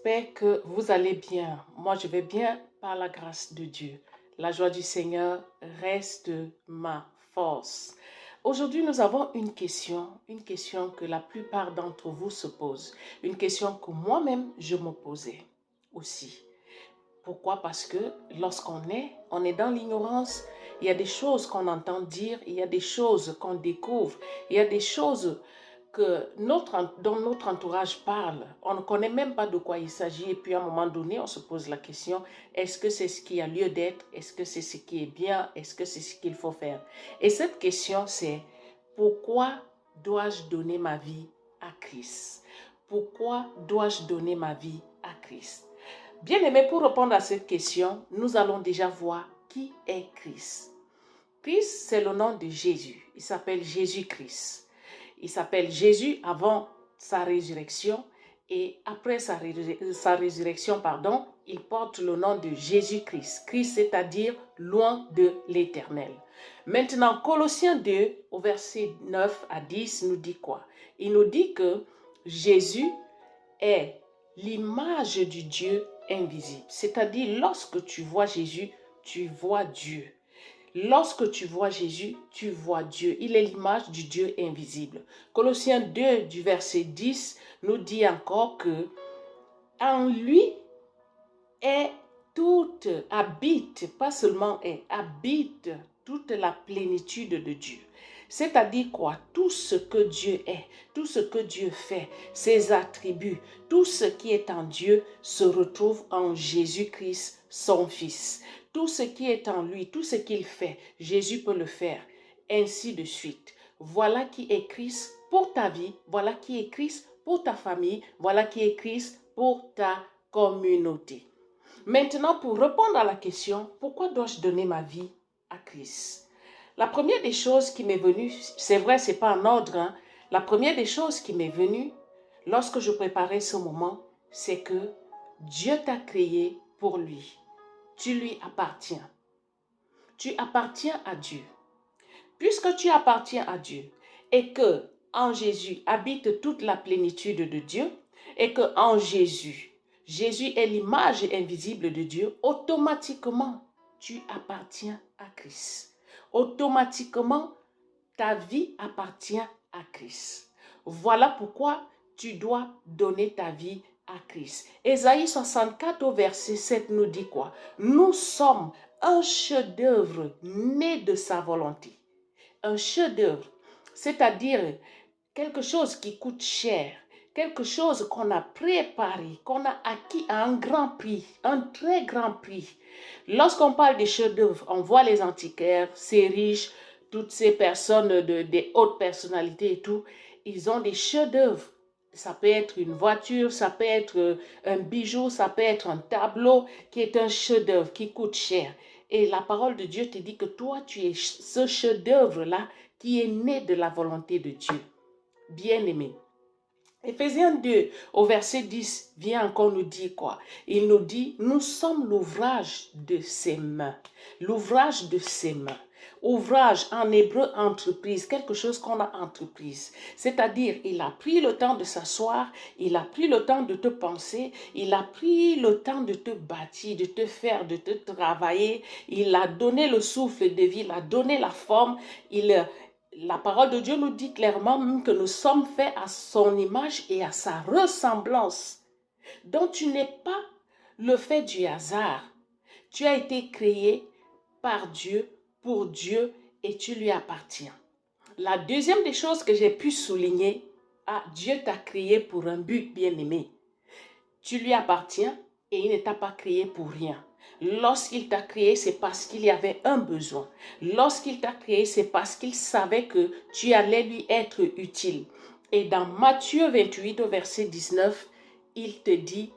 j'espère que vous allez bien. Moi, je vais bien par la grâce de Dieu. La joie du Seigneur reste ma force. Aujourd'hui, nous avons une question que la plupart d'entre vous se posent, une question que moi-même, je me posais aussi. Pourquoi? Parce que on est dans l'ignorance. Il y a des choses qu'on entend dire, il y a des choses qu'on découvre, il y a des choses dont notre entourage parle. On ne connaît même pas de quoi il s'agit et puis à un moment donné, on se pose la question, est-ce que c'est ce qui a lieu d'être? Est-ce que c'est ce qui est bien? Est-ce que c'est ce qu'il faut faire? Et cette question, c'est pourquoi dois-je donner ma vie à Christ? Pourquoi dois-je donner ma vie à Christ? Bien aimé, pour répondre à cette question, nous allons déjà voir qui est Christ. Christ, c'est le nom de Jésus. Il s'appelle Jésus-Christ. Il s'appelle Jésus avant sa résurrection et après sa résurrection, il porte le nom de Jésus-Christ. Christ, c'est-à-dire loin de l'Éternel. Maintenant, Colossiens 2, au verset 9 à 10, nous dit quoi? Il nous dit que Jésus est l'image du Dieu invisible. C'est-à-dire, lorsque tu vois Jésus, tu vois Dieu. Lorsque tu vois Jésus, tu vois Dieu. Il est l'image du Dieu invisible. Colossiens 2, du verset 10, nous dit encore que en lui habite toute la plénitude de Dieu. C'est-à-dire quoi? Tout ce que Dieu est, tout ce que Dieu fait, ses attributs, tout ce qui est en Dieu se retrouve en Jésus-Christ, son Fils. Tout ce qui est en lui, tout ce qu'il fait, Jésus peut le faire, ainsi de suite. Voilà qui est Christ pour ta vie, voilà qui est Christ pour ta famille, voilà qui est Christ pour ta communauté. Maintenant, pour répondre à la question, pourquoi dois-je donner ma vie à Christ? La première des choses qui m'est venue, c'est vrai, c'est pas en ordre, la première des choses qui m'est venue lorsque je préparais ce moment, c'est que Dieu t'a créé pour lui. Tu lui appartiens. Tu appartiens à Dieu. Puisque tu appartiens à Dieu et que en Jésus habite toute la plénitude de Dieu et que en Jésus est l'image invisible de Dieu, automatiquement tu appartiens à Christ. Automatiquement ta vie appartient à Christ. Voilà pourquoi tu dois donner ta vie à Christ. Ésaïe 64 au verset 7 nous dit quoi? Nous sommes un chef-d'œuvre né de sa volonté. Un chef-d'œuvre, c'est-à-dire quelque chose qui coûte cher, quelque chose qu'on a préparé, qu'on a acquis à un grand prix, un très grand prix. Lorsqu'on parle des chefs-d'œuvre, on voit les antiquaires, ces riches, toutes ces personnes des hautes personnalités et tout, ils ont des chefs-d'œuvre. Ça peut être une voiture, ça peut être un bijou, ça peut être un tableau qui est un chef-d'œuvre, qui coûte cher. Et la parole de Dieu te dit que toi, tu es ce chef-d'œuvre-là qui est né de la volonté de Dieu. Bien-aimé. Éphésiens 2, au verset 10, vient encore nous dire quoi? Il nous dit, nous sommes l'ouvrage de ses mains. L'ouvrage de ses mains. Ouvrage en hébreu, entreprise, quelque chose qu'on a entreprise. C'est-à-dire, il a pris le temps de s'asseoir, il a pris le temps de te penser, il a pris le temps de te bâtir, de te faire, de te travailler. Il a donné le souffle de vie, il a donné la forme, la parole de Dieu nous dit clairement que nous sommes faits à son image et à sa ressemblance. Donc tu n'es pas le fait du hasard. Tu as été créé par Dieu, pour Dieu et tu lui appartiens. La deuxième des choses que j'ai pu souligner, Dieu t'a créé pour un but, bien-aimé. Tu lui appartiens et il ne t'a pas créé pour rien. Lorsqu'il t'a créé, c'est parce qu'il y avait un besoin. Lorsqu'il t'a créé, c'est parce qu'il savait que tu allais lui être utile. Et dans Matthieu 28, au verset 19, il te dit,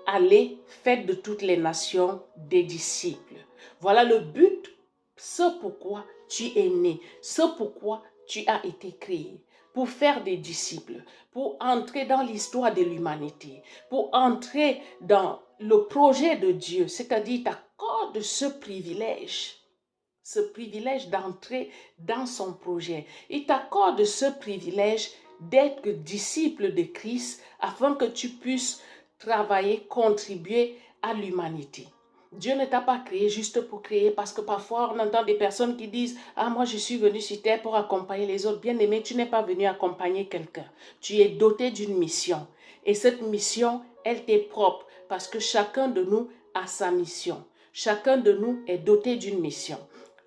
allez, faites de toutes les nations des disciples. Voilà le but, ce pourquoi tu es né, ce pourquoi tu as été créé. Pour faire des disciples, pour entrer dans l'histoire de l'humanité, pour entrer dans le projet de Dieu, c'est-à-dire t'accorde ce privilège d'entrer dans son projet. Il t'accorde ce privilège d'être disciple de Christ afin que tu puisses travailler, contribuer à l'humanité. Dieu ne t'a pas créé juste pour créer, parce que parfois on entend des personnes qui disent « Ah, moi je suis venu sur terre pour accompagner les autres. » Bien aimé, tu n'es pas venu accompagner quelqu'un. Tu es doté d'une mission. Et cette mission, elle t'est propre, parce que chacun de nous a sa mission. Chacun de nous est doté d'une mission.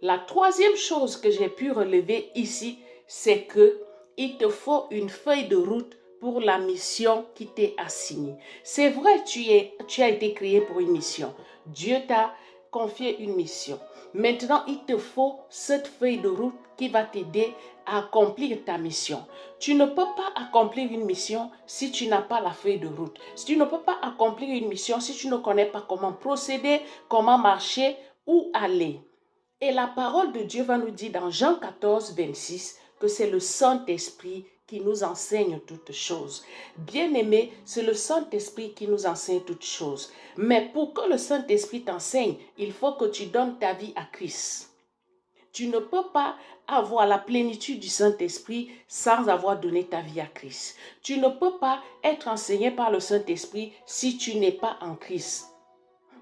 La troisième chose que j'ai pu relever ici, c'est que il te faut une feuille de route pour la mission qui t'est assignée. C'est vrai, tu as été créé pour une mission. Dieu t'a confié une mission. Maintenant, il te faut cette feuille de route qui va t'aider à accomplir ta mission. Tu ne peux pas accomplir une mission si tu n'as pas la feuille de route. Tu ne peux pas accomplir une mission si tu ne connais pas comment procéder, comment marcher, où aller. Et la parole de Dieu va nous dire dans Jean 14, 26 que c'est le Saint-Esprit qui nous enseigne toutes choses. Bien-aimé, c'est le Saint-Esprit qui nous enseigne toutes choses. Mais pour que le Saint-Esprit t'enseigne, il faut que tu donnes ta vie à Christ. Tu ne peux pas avoir la plénitude du Saint-Esprit sans avoir donné ta vie à Christ. Tu ne peux pas être enseigné par le Saint-Esprit si tu n'es pas en Christ.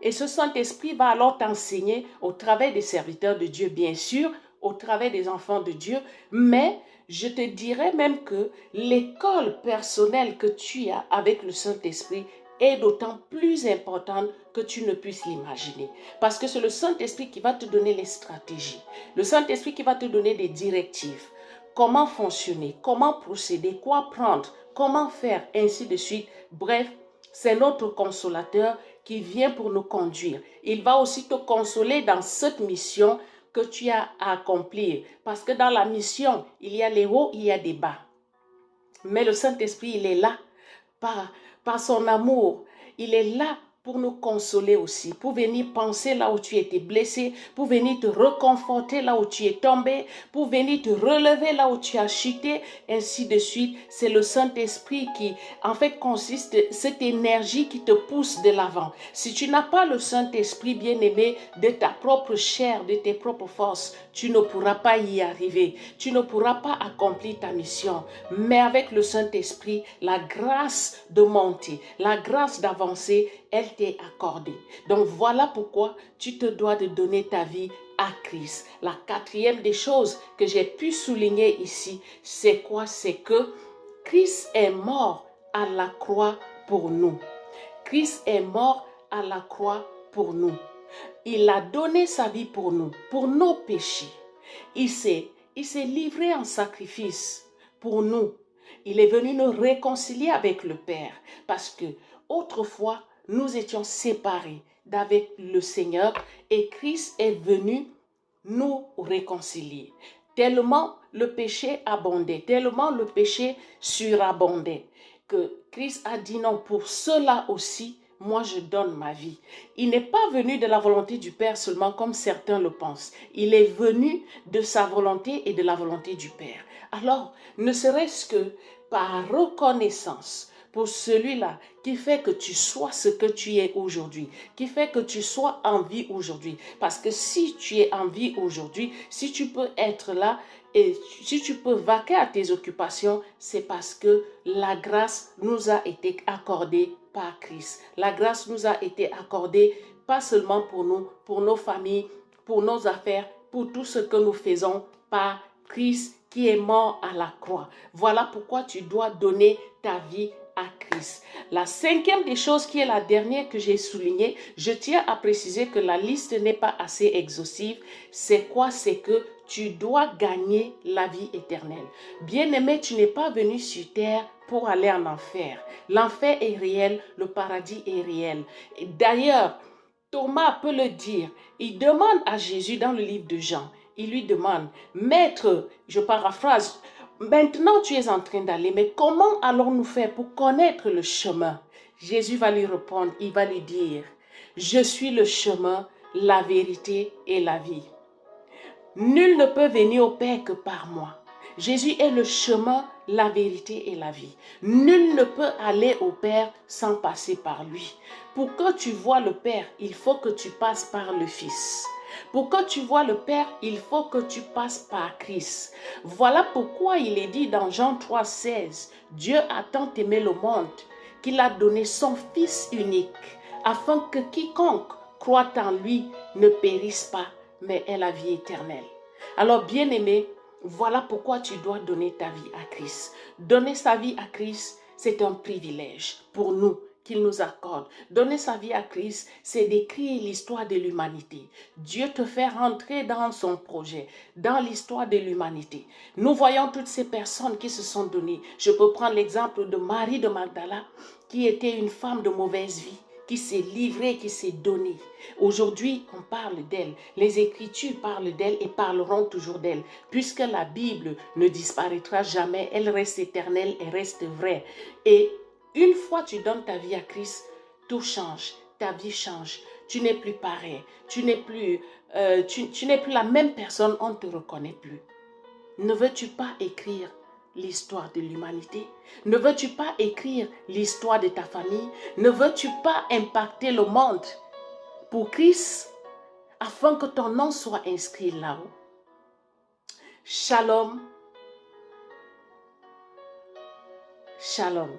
Et ce Saint-Esprit va alors t'enseigner au travers des serviteurs de Dieu, bien sûr, au travers des enfants de Dieu, mais je te dirais même que l'école personnelle que tu as avec le Saint-Esprit est d'autant plus importante que tu ne puisses l'imaginer. Parce que c'est le Saint-Esprit qui va te donner les stratégies, le Saint-Esprit qui va te donner des directives, comment fonctionner, comment procéder, quoi prendre, comment faire, ainsi de suite. Bref, c'est notre consolateur qui vient pour nous conduire. Il va aussi te consoler dans cette mission que tu as à accomplir. Parce que dans la mission, il y a les hauts, il y a des bas. Mais le Saint-Esprit, il est là par son amour. Il est là pour nous consoler aussi, pour venir penser là où tu étais blessé, pour venir te reconforter là où tu es tombé, pour venir te relever là où tu as chuté, ainsi de suite. C'est le Saint-Esprit qui, en fait, consiste cette énergie qui te pousse de l'avant. Si tu n'as pas le Saint-Esprit bien-aimé de ta propre chair, de tes propres forces, tu ne pourras pas y arriver. Tu ne pourras pas accomplir ta mission. Mais avec le Saint-Esprit, la grâce de monter, la grâce d'avancer, elle t'est accordée. Donc voilà pourquoi tu te dois de donner ta vie à Christ. La quatrième des choses que j'ai pu souligner ici, c'est quoi? C'est que Christ est mort à la croix pour nous. Christ est mort à la croix pour nous. Il a donné sa vie pour nous, pour nos péchés. Il s'est livré en sacrifice pour nous. Il est venu nous réconcilier avec le Père parce que autrefois, nous étions séparés d'avec le Seigneur et Christ est venu nous réconcilier. Tellement le péché abondait, tellement le péché surabondait que Christ a dit non, pour cela aussi, moi je donne ma vie. Il n'est pas venu de la volonté du Père seulement comme certains le pensent. Il est venu de sa volonté et de la volonté du Père. Alors, ne serait-ce que par reconnaissance pour celui-là qui fait que tu sois ce que tu es aujourd'hui, qui fait que tu sois en vie aujourd'hui. Parce que si tu es en vie aujourd'hui, si tu peux être là et si tu peux vaquer à tes occupations, c'est parce que la grâce nous a été accordée par Christ. La grâce nous a été accordée pas seulement pour nous, pour nos familles, pour nos affaires, pour tout ce que nous faisons par Christ qui est mort à la croix. Voilà pourquoi tu dois donner ta vie à Christ. La cinquième des choses qui est la dernière que j'ai soulignée, je tiens à préciser que la liste n'est pas assez exhaustive. C'est quoi? C'est que tu dois gagner la vie éternelle. Bien-aimé, tu n'es pas venu sur terre pour aller en enfer. L'enfer est réel, le paradis est réel. D'ailleurs, Thomas peut le dire. Il demande à Jésus dans le livre de Jean, il lui demande, Maître, je paraphrase, maintenant tu es en train d'aller, mais comment allons-nous faire pour connaître le chemin? Jésus va lui répondre, il va lui dire, je suis le chemin, la vérité et la vie. Nul ne peut venir au Père que par moi. Jésus est le chemin, la vérité et la vie. Nul ne peut aller au Père sans passer par lui. Pour que tu vois le Père, il faut que tu passes par le Fils. Pour que tu vois le Père, il faut que tu passes par Christ. Voilà pourquoi il est dit dans Jean 3,16, Dieu a tant aimé le monde qu'il a donné son Fils unique, afin que quiconque croit en lui ne périsse pas, mais ait la vie éternelle. Alors, bien-aimé, voilà pourquoi tu dois donner ta vie à Christ. Donner sa vie à Christ, c'est un privilège pour nous qu'il nous accorde. Donner sa vie à Christ, c'est d'écrire l'histoire de l'humanité. Dieu te fait rentrer dans son projet, dans l'histoire de l'humanité. Nous voyons toutes ces personnes qui se sont données. Je peux prendre l'exemple de Marie de Magdala, qui était une femme de mauvaise vie, qui s'est livrée, qui s'est donnée. Aujourd'hui, on parle d'elle. Les Écritures parlent d'elle et parleront toujours d'elle. Puisque la Bible ne disparaîtra jamais, elle reste éternelle et reste vraie. Et une fois tu donnes ta vie à Christ, tout change, ta vie change. Tu n'es plus pareil, tu n'es plus la même personne, on ne te reconnaît plus. Ne veux-tu pas écrire l'histoire de l'humanité? Ne veux-tu pas écrire l'histoire de ta famille? Ne veux-tu pas impacter le monde pour Christ afin que ton nom soit inscrit là-haut? Shalom. Shalom.